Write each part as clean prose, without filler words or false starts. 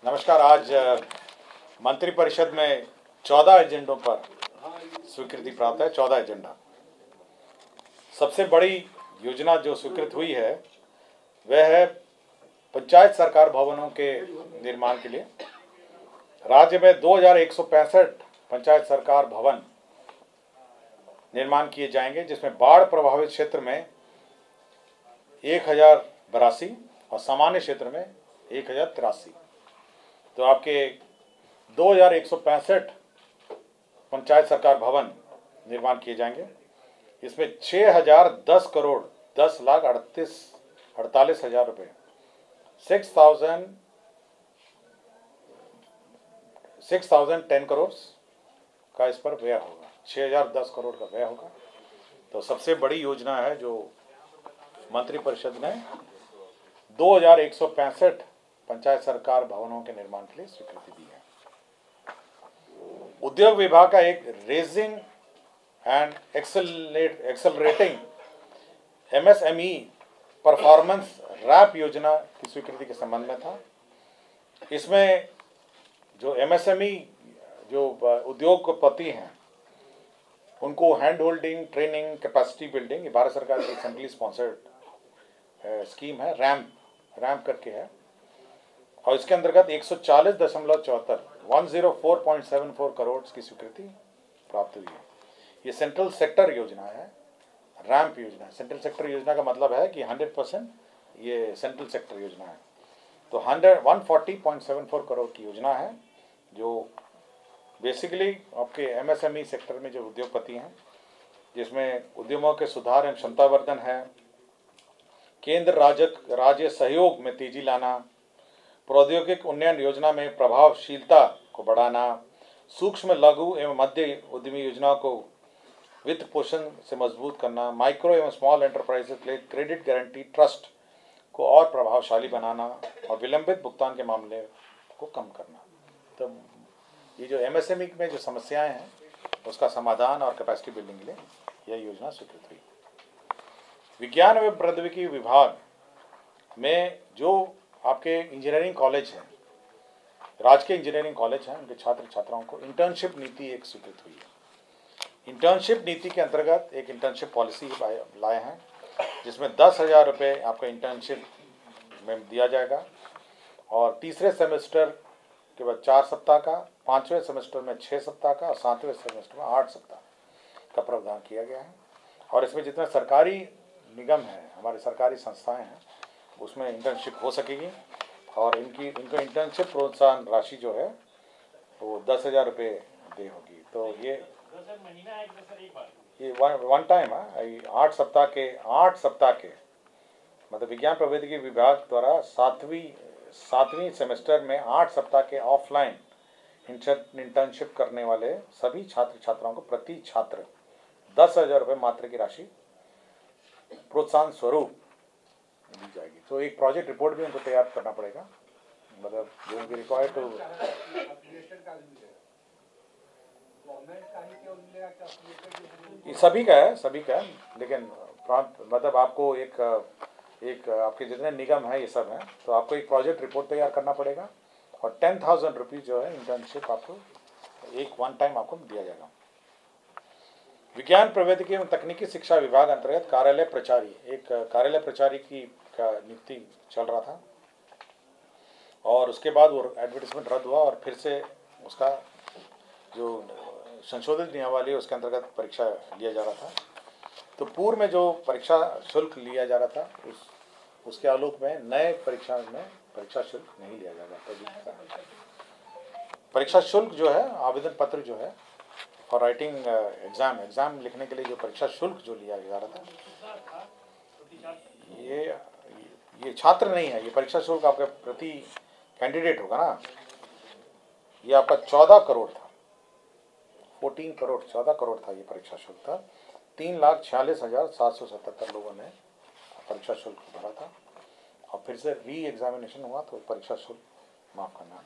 नमस्कार। आज मंत्रिपरिषद में 14 एजेंडों पर स्वीकृति प्राप्त है। 14 एजेंडा। सबसे बड़ी योजना जो स्वीकृत हुई है वह है पंचायत सरकार भवनों के निर्माण के लिए। राज्य में 2165 पंचायत सरकार भवन निर्माण किए जाएंगे, जिसमें बाढ़ प्रभावित क्षेत्र में 1082 और सामान्य क्षेत्र में 1083। तो आपके 2165 पंचायत सरकार भवन निर्माण किए जाएंगे। इसमें 6010 करोड़ 10,48,000 रुपये 6,010 करोड़ का इस पर व्यय होगा। 6010 करोड़ का व्यय होगा। तो सबसे बड़ी योजना है जो मंत्रिपरिषद ने 2165 पंचायत सरकार भवनों के निर्माण के लिए स्वीकृति दी है। उद्योग विभाग का एक raising and accelerating MSME performance RAMP योजना की स्वीकृति के संबंध में था। इसमें जो MSME जो उद्योगपति हैं उनको hand holding, training, capacity building, ये भारत सरकार की सेंट्रली स्पॉन्सर्ड स्कीम है। रैम्प करके है और इसके अंतर्गत 104.74 करोड़ की स्वीकृति प्राप्त हुई है। ये सेंट्रल सेक्टर योजना है, रैम्प योजना। सेंट्रल सेक्टर योजना का मतलब है कि 100% ये सेंट्रल सेक्टर योजना है। तो 140.74 करोड़ की योजना है जो बेसिकली आपके MSME सेक्टर में जो उद्योगपति हैं, जिसमें उद्यमों के सुधार एवं क्षमतावर्धन है, केंद्र राज्य सहयोग में तेजी लाना, प्रौद्योगिक उन्नयन योजना में प्रभावशीलता को बढ़ाना, सूक्ष्म लघु एवं मध्य उद्यमी योजनाओं को वित्त पोषण से मजबूत करना, माइक्रो एवं स्मॉल एंटरप्राइजेस के लिए क्रेडिट गारंटी ट्रस्ट को और प्रभावशाली बनाना और विलंबित भुगतान के मामले को कम करना। तो ये जो MSME में जो समस्याएं हैं उसका समाधान और कैपेसिटी बिल्डिंग के लिए यह योजना स्वीकृत हुई। विज्ञान एवं प्रौद्योगिकी विभाग में जो आपके इंजीनियरिंग कॉलेज हैं, राजकीय इंजीनियरिंग कॉलेज हैं, उनके छात्र छात्राओं को इंटर्नशिप नीति एक स्वीकृत हुई है। इंटर्नशिप नीति के अंतर्गत एक इंटर्नशिप पॉलिसी लाए हैं, जिसमें 10,000 रुपये आपका इंटर्नशिप में दिया जाएगा और तीसरे सेमेस्टर के बाद 4 सप्ताह का, 5वें सेमेस्टर में 6 सप्ताह का और 7वें सेमेस्टर में 8 सप्ताह का प्रावधान किया गया है। और इसमें जितने सरकारी निगम हैं, हमारी सरकारी संस्थाएं हैं, उसमें इंटर्नशिप हो सकेगी और इनको इंटर्नशिप प्रोत्साहन राशि जो है वो 10,000 रुपये दे होगी। तो ये वन टाइम है। 8 सप्ताह के मतलब विज्ञान प्रौद्योगिकी विभाग द्वारा सातवीं सेमेस्टर में 8 सप्ताह के ऑफलाइन इंटर्नशिप करने वाले सभी छात्र छात्राओं को प्रति छात्र 10,000 रुपये मात्र की राशि प्रोत्साहन स्वरूप दी जाएगी। तो एक प्रोजेक्ट रिपोर्ट भी उनको तैयार करना पड़ेगा, मतलब जो रिक्वायर्ड टू सभी का है, लेकिन मतलब आपको एक आपके जितने निगम है ये सब हैं, तो आपको एक प्रोजेक्ट रिपोर्ट तैयार करना पड़ेगा और 10,000 रुपीज़ जो है इंटर्नशिप आपको एक वन टाइम आपको दिया जाएगा। विज्ञान प्रौद्योगिकी एवं तकनीकी शिक्षा विभाग अंतर्गत कार्यालय प्रचारी की नियुक्ति चल रहा था और उसके बाद वो एडवर्टाइजमेंट रद्द हुआ और फिर से उसका जो संशोधित नियमावली है उसके अंतर्गत परीक्षा लिया जा रहा था। तो पूर्व में जो परीक्षा शुल्क लिया जा रहा था उसके आलोक में नए परीक्षा में परीक्षा शुल्क नहीं लिया जा रहा था। परीक्षा शुल्क जो है, आवेदन पत्र जो है फॉर राइटिंग एग्जाम लिखने के लिए जो परीक्षा शुल्क जो लिया जा रहा था, ये छात्र नहीं है, ये परीक्षा शुल्क आपका प्रति कैंडिडेट होगा ना। ये आपका 14 करोड़ था, 14 करोड़ था ये परीक्षा शुल्क था। 3,46,777 लोगों ने परीक्षा शुल्क भरा था और फिर से री एग्जामिनेशन हुआ तो परीक्षा शुल्क माफ करना,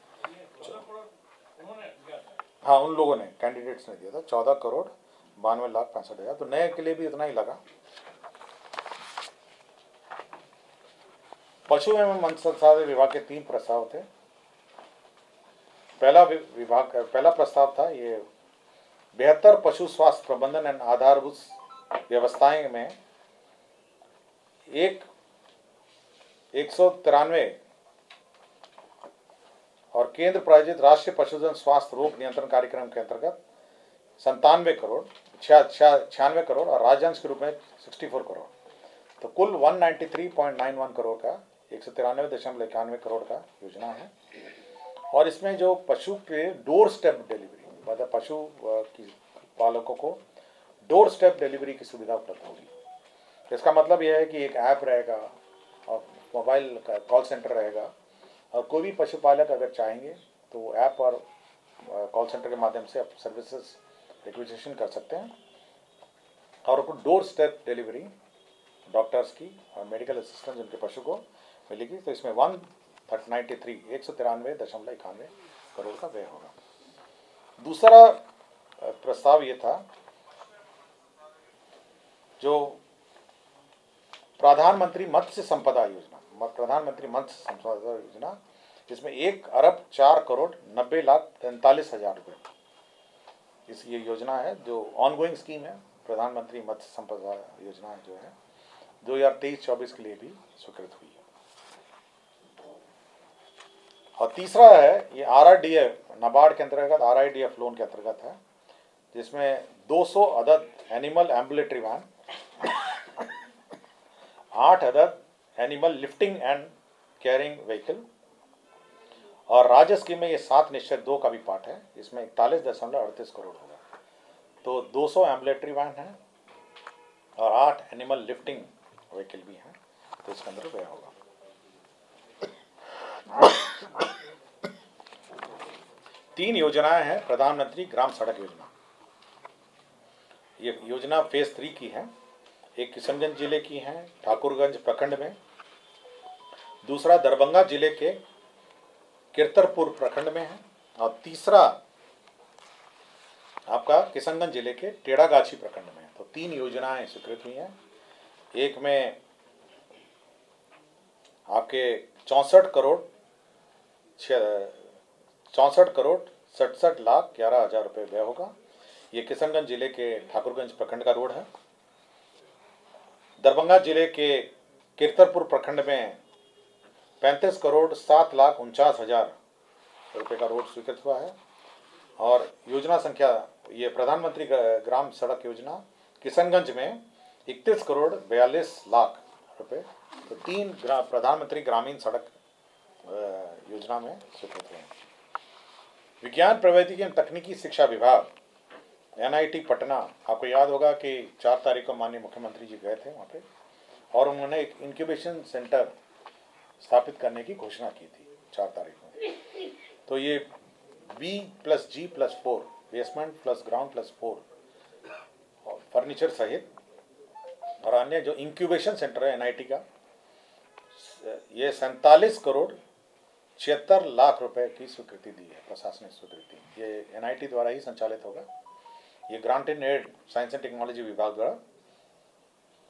हाँ उन लोगों ने, कैंडिडेट्स ने दिया था 14,92,65,000। तो नए के लिए भी उतना ही लगा। पशु एवं मत्स्य संसाधन विभाग के 3 प्रस्ताव थे। पहला प्रस्ताव था ये बेहतर पशु स्वास्थ्य प्रबंधन एंड आधारभूत व्यवस्थाएं में 193 और केंद्र प्रायोजित राष्ट्रीय पशुधन स्वास्थ्य रोग नियंत्रण कार्यक्रम के अंतर्गत 96 करोड़ और राज्यांश के रूप में 64 करोड़, तो कुल 193.91 करोड़ का 193.91 करोड़ का योजना है। और इसमें जो पशु के डोर स्टेप डिलीवरी, मतलब पशु की पालकों को डोर स्टेप डिलीवरी की सुविधा उपलब्ध होगी। तो इसका मतलब यह है कि एक ऐप रहेगा और मोबाइल का कॉल सेंटर रहेगा, और कोई भी पशुपालक अगर चाहेंगे तो ऐप और कॉल सेंटर के माध्यम से आप सर्विसेज रिक्वेजिशन कर सकते हैं और उनको डोर स्टेप डिलीवरी डॉक्टर्स की और मेडिकल असिस्टेंस उनके पशु को मिलेगी। तो इसमें 193.91 करोड़ का व्यय होगा। दूसरा प्रस्ताव ये था जो प्रधानमंत्री मत्स्य संपदा योजना, जिसमें 1,04,90,43,43,000 रुपये इस ये योजना है, जो ऑनगोइंग स्कीम है। प्रधानमंत्री मत्स्य संपदा योजना जो है 2023-24 के लिए भी स्वीकृत हुई है। और तीसरा है ये RRDF, नाबार्ड के अंतर्गत RIDF लोन के अंतर्गत है, जिसमें 200 अदद एनिमल एम्बुलेटरी वैन, 8 अदद animal lifting and carrying vehicle, और राज्य स्कीम में ये 7/2 का भी पार्ट है, इसमें 41.38 करोड़ होगा। तो 200 एम्बुलेटरी वैन है और 8 एनिमल लिफ्टिंग व्हीकल भी हैं, तो इसके अंदर व्यय होगा। तीन योजनाएं हैं प्रधानमंत्री ग्राम सड़क योजना। ये योजना फेज 3 की है। एक किशनगंज जिले की है ठाकुरगंज प्रखंड में, दूसरा दरभंगा जिले के कीर्तरपुर प्रखंड में है, और तीसरा आपका किशनगंज जिले के टेढ़ागाछी प्रखंड में है। तो 3 योजनाएं स्वीकृत हुई हैं। एक में आपके 64,67,11,000 रुपये व्यय होगा। ये किशनगंज जिले के ठाकुरगंज प्रखंड का रोड है। दरभंगा जिले के कीर्तरपुर प्रखंड में 35,07,49,000 रुपये का रोड स्वीकृत हुआ है। और योजना संख्या ये प्रधानमंत्री ग्राम सड़क योजना किशनगंज में 31,42,00,000 रुपये, तो 3 प्रधानमंत्री ग्रामीण सड़क योजना में स्वीकृत हुए। विज्ञान प्रौद्योगिकी एवं तकनीकी शिक्षा विभाग NIT पटना, आपको याद होगा कि 4 तारीख को माननीय मुख्यमंत्री जी गए थे वहाँ पे, और उन्होंने एक इंक्यूबेशन सेंटर स्थापित करने की घोषणा की थी 4 तारीख को। तो ये B+G+4 basement plus ground plus 4 furniture सहित और अन्य जो इंक्यूबेशन सेंटर है NIT का, ये 47,76,00,000 रुपए की स्वीकृति दी है, प्रशासनिक स्वीकृति। ये NIT द्वारा ही संचालित होगा। ये grant in aid science and technology विभाग द्वारा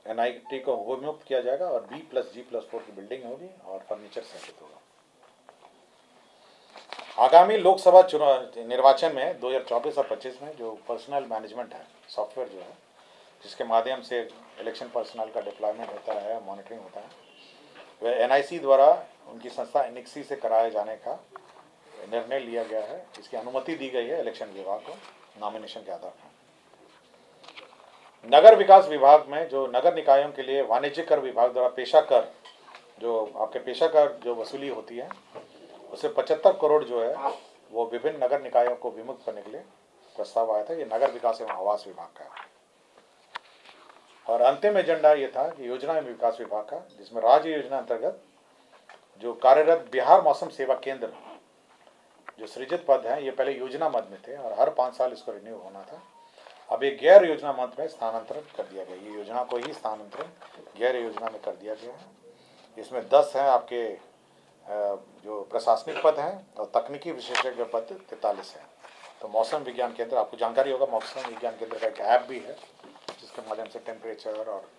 NIT को उन्मुक्त किया जाएगा, और B+G+4 की बिल्डिंग होगी और फर्नीचर सहित होगा। आगामी लोकसभा चुनाव निर्वाचन में 2024 और 25 में जो पर्सनल मैनेजमेंट है सॉफ्टवेयर जो है, जिसके माध्यम से इलेक्शन पर्सनल का डिप्लॉयमेंट होता है, मॉनिटरिंग होता है, वह NIC द्वारा उनकी संस्था NICSI से कराए जाने का निर्णय लिया गया है। इसकी अनुमति दी गई है इलेक्शन विभाग को नॉमिनेशन के आधार पर। नगर विकास विभाग में जो नगर निकायों के लिए वाणिज्य कर विभाग द्वारा पेशा कर, जो आपके पेशा कर जो वसूली होती है, उसे 75 करोड़ जो है वो विभिन्न नगर निकायों को विमुक्त करने के लिए प्रस्ताव आया था। ये नगर विकास एवं आवास विभाग का है। और अंतिम एजेंडा ये था कि योजना एवं विकास विभाग का, जिसमें राज्य योजना अंतर्गत जो कार्यरत बिहार मौसम सेवा केंद्र जो सृजित पद हैं, ये पहले योजना मद में थे और हर 5 साल इसको रिन्यू होना था। अब एक गैर योजना मद में स्थानांतरित कर दिया गया। ये योजना को ही स्थानांतरित गैर योजना में कर दिया गया है। इसमें 10 हैं आपके जो प्रशासनिक पद हैं, और तकनीकी विशेषज्ञ पद 43 हैं। तो मौसम विज्ञान केंद्र, आपको जानकारी होगा, मौसम विज्ञान केंद्र का एक ऐप भी है जिसके माध्यम से टेम्परेचर और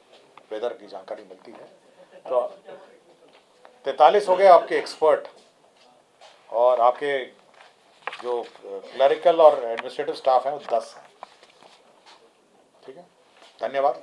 वेदर की जानकारी मिलती है। तो 43 हो गए आपके एक्सपर्ट, और आपके जो क्लरिकल और एडमिनिस्ट्रेटिव स्टाफ हैं वो 10 हैं। ठीक है, धन्यवाद।